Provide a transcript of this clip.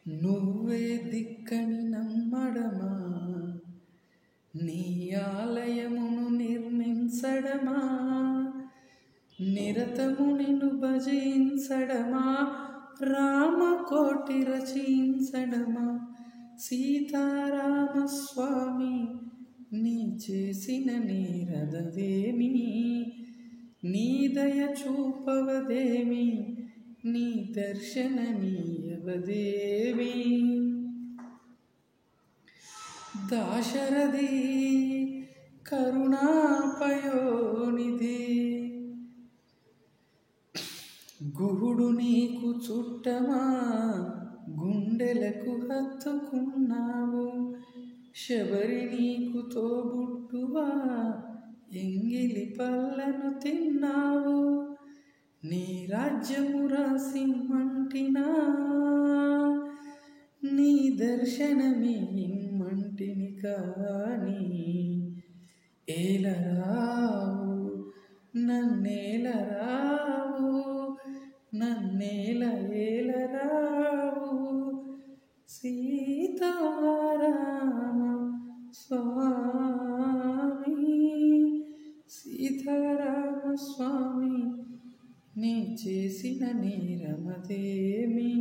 నువ్వే దిక్కని నమ్మడమా, నీ ఆలయమును నిర్మించడమా, నిరతము నిన్ను భజించడమా, రామకోటి రచించడమా. సీతారామస్వామి నీ చేసిన నేరదదేమి, నీ దయ చూపవదేమి, నీ దర్శనమీయవదేమి. దాశరథి కరుణాపయోనిధి, గుహుడు నీకు చుట్టమా, గుండెలకు హత్తుకున్నావు. శబరి నీకు తోబుట్టువా, ఎంగిలి పళ్ళను తిన్నావు. నీ రాజ్యము రాసిమ్మంటినా, నీ దర్శనమే ఇమ్మంటిని కాని, ఏలరావు నన్నేలరావు, నన్నేల ఏలరావు. సీతారామ స్వామి, సీతారామ స్వామి నీ చేసిన నేరమదేమి.